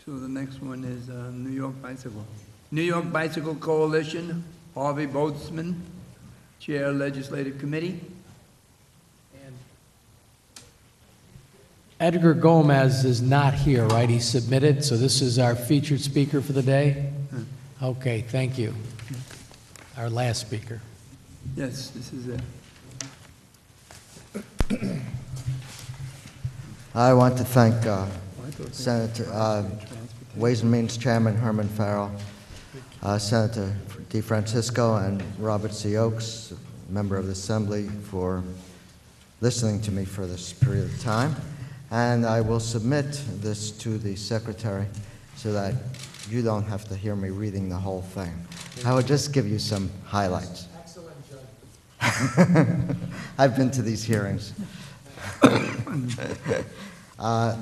So the next one is New York Bicycle. New York Bicycle Coalition, Harvey Boatsman, Chair Legislative Committee. Edgar Gomez is not here, right? He submitted, so this is our featured speaker for the day? Okay, thank you. Our last speaker. Yes, this is it. I want to thank Senator Ways and Means Chairman Herman Farrell, Senator DeFrancisco, and Robert C. Oakes, member of the Assembly, for listening to me for this period of time. And I will submit this to the Secretary so that you don't have to hear me reading the whole thing. I will just give you some highlights. Excellent, Judge. I've been to these hearings. The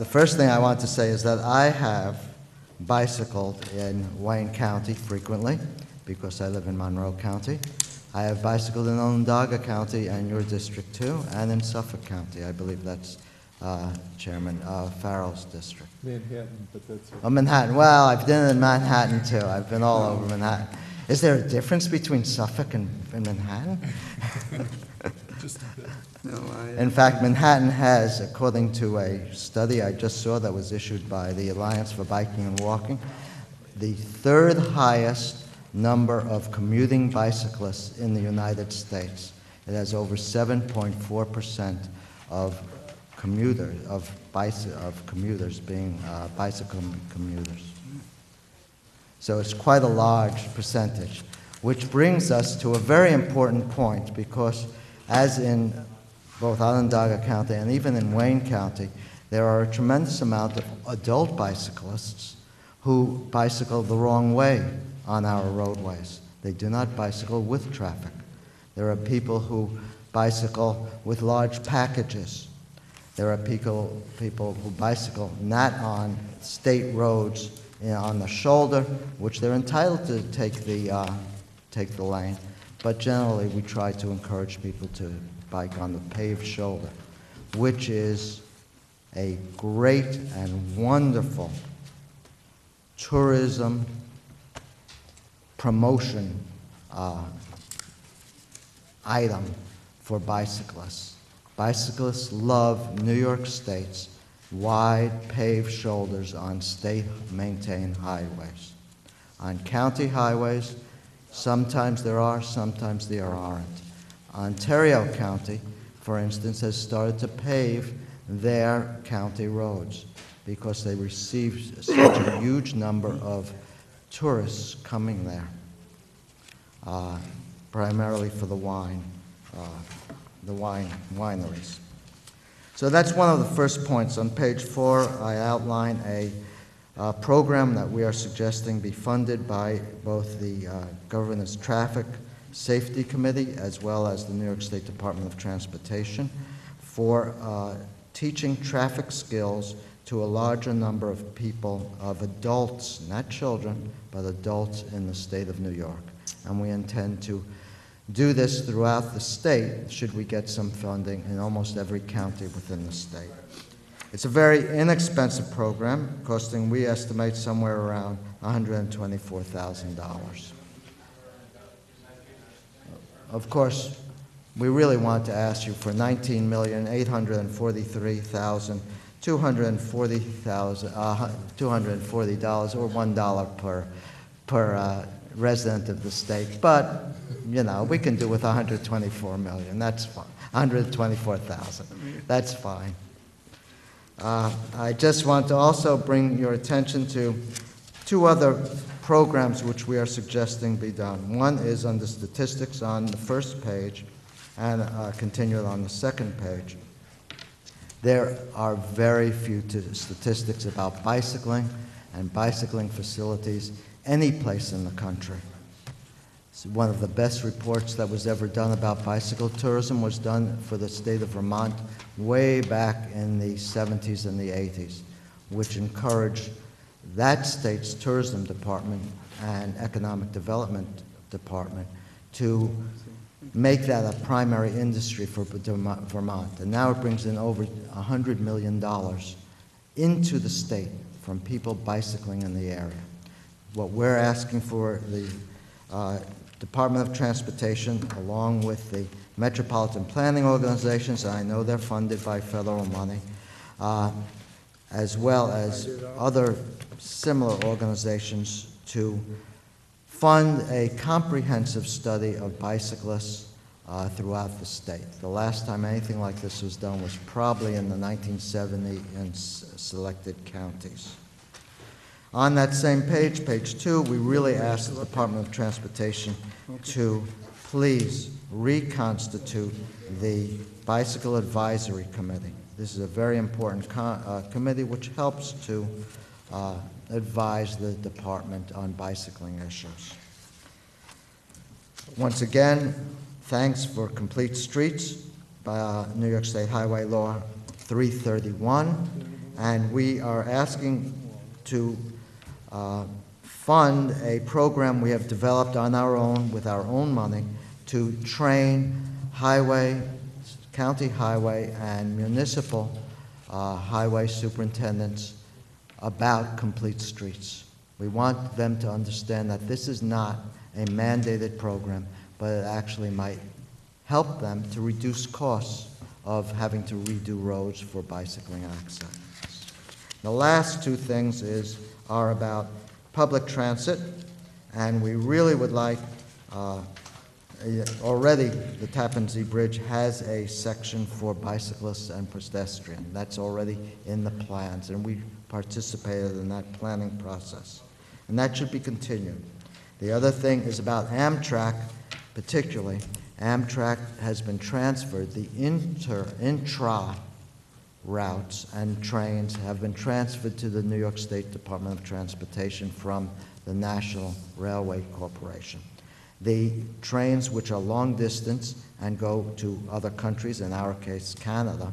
first thing I want to say is that I have bicycled in Wayne County frequently because I live in Monroe County. I have bicycled in Onondaga County and your district too, and in Suffolk County. I believe that's Chairman Farrell's district. Manhattan, but that's it. Oh, Manhattan. Well, I've been in Manhattan too. I've been all over Manhattan. Is there a difference between Suffolk and Manhattan? Just a bit. No, In fact, Manhattan has, according to a study I just saw that was issued by the Alliance for Biking and Walking, the third highest number of commuting bicyclists in the United States. It has over 7.4% of commuters being bicycle commuters. So it's quite a large percentage, which brings us to a very important point, because as in both Onondaga County and even in Wayne County, there are a tremendous amount of adult bicyclists who bicycle the wrong way on our roadways. They do not bicycle with traffic. There are people who bicycle with large packages. There are people who bicycle not on state roads, on the shoulder, which they're entitled to take the lane, but generally we try to encourage people to bike on the paved shoulder, which is a great and wonderful tourism promotion item for bicyclists. Bicyclists love New York State's wide paved shoulders on state-maintained highways. On county highways, sometimes there are, sometimes there aren't. Ontario County, for instance, has started to pave their county roads because they receive such a huge number of tourists coming there, primarily for the wineries. So that's one of the first points. On page 4, I outline a program that we are suggesting be funded by both the Governor's Traffic Safety Committee as well as the New York State Department of Transportation for teaching traffic skills to a larger number of people, of adults, not children, but adults in the state of New York. And we intend to do this throughout the state, should we get some funding in almost every county within the state. It's a very inexpensive program, costing, we estimate, somewhere around $124,000. Of course, we really want to ask you for $19,843,240 or $1 per resident of the state, but you know, we can do with $124 million. That's fine. $124,000. That's fine. I just want to also bring your attention to two other programs which we are suggesting be done. One is under statistics on the first page and continued on the second page. There are very few statistics about bicycling and bicycling facilities any place in the country. It's one of the best reports that was ever done about bicycle tourism was done for the state of Vermont way back in the 70s and the 80s, which encouraged that state's tourism department and economic development department to make that a primary industry for Vermont. And now it brings in over $100 million into the state from people bicycling in the area. What we're asking for the Department of Transportation, along with the metropolitan planning organizations, and I know they're funded by federal money, as well as other similar organizations, to fund a comprehensive study of bicyclists throughout the state. The last time anything like this was done was probably in the 1970s in selected counties. On that same page, page 2, we really ask the Department of Transportation to please reconstitute the Bicycle Advisory Committee. This is a very important committee which helps to advise the department on bicycling issues. Once again, thanks for Complete Streets by New York State Highway Law 331, and we are asking to fund a program we have developed on our own, with our own money, to train highway, county highway, and municipal highway superintendents about complete streets. We want them to understand that this is not a mandated program, but it actually might help them to reduce costs of having to redo roads for bicycling access. The last two things are about public transit, and we really would like, already the Tappan Zee Bridge has a section for bicyclists and pedestrians. That's already in the plans, and we participated in that planning process. And that should be continued. The other thing is about Amtrak, particularly. Amtrak has been transferred, the intra routes and trains have been transferred to the New York State Department of Transportation from the National Railway Corporation. The trains which are long distance and go to other countries, in our case Canada,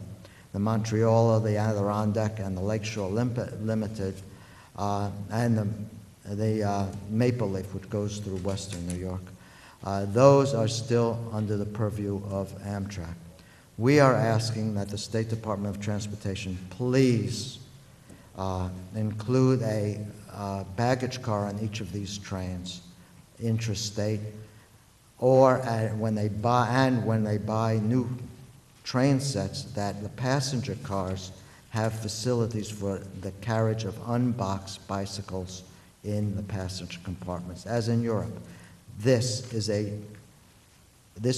the Montreal, the Adirondack, and the Lakeshore Limited, and the Maple Leaf, which goes through western New York, those are still under the purview of Amtrak. We are asking that the State Department of Transportation please include a baggage car on each of these trains, intrastate, or when they buy new train sets, that the passenger cars have facilities for the carriage of unboxed bicycles in the passenger compartments, as in Europe. This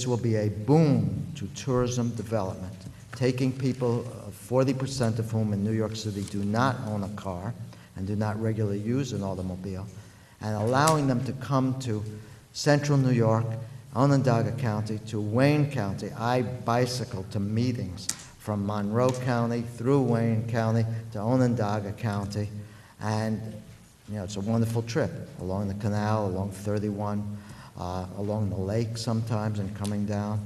will be a boon to tourism development, taking people, 40% of whom in New York City do not own a car and do not regularly use an automobile, and allowing them to come to central New York, Onondaga County, to Wayne County. I bicycle to meetings from Monroe County through Wayne County to Onondaga County, and it's a wonderful trip along the canal, along 31, along the lake sometimes, and coming down,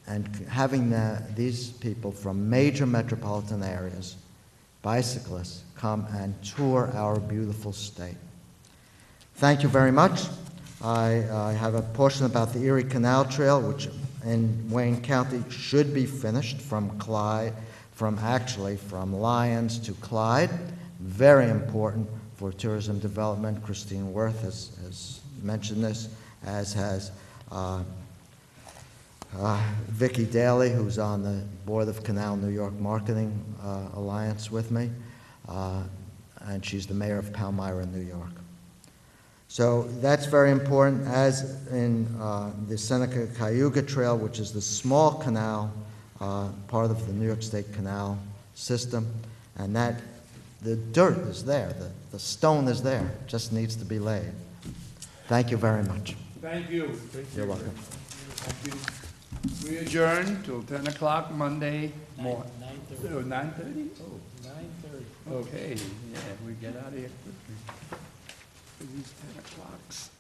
and having these people from major metropolitan areas, bicyclists, come and tour our beautiful state. Thank you very much. I have a portion about the Erie Canal Trail, which in Wayne County should be finished from Lyons to Clyde. Very important for tourism development. Christine Worth has mentioned this, as has Vicki Daly, who's on the board of Canal New York Marketing Alliance with me, and she's the mayor of Palmyra, New York. So that's very important, as in the Seneca-Cayuga Trail, which is the small canal, part of the New York State Canal system, and that the dirt is there, the stone is there, just needs to be laid. Thank you very much. Thank you. You're welcome. Thank you. We adjourn till 10 o'clock Monday morning. 9:30. Oh, 9:30? Oh. 9:30. Okay, yeah, we get out of here quickly. These 10 o'clocks.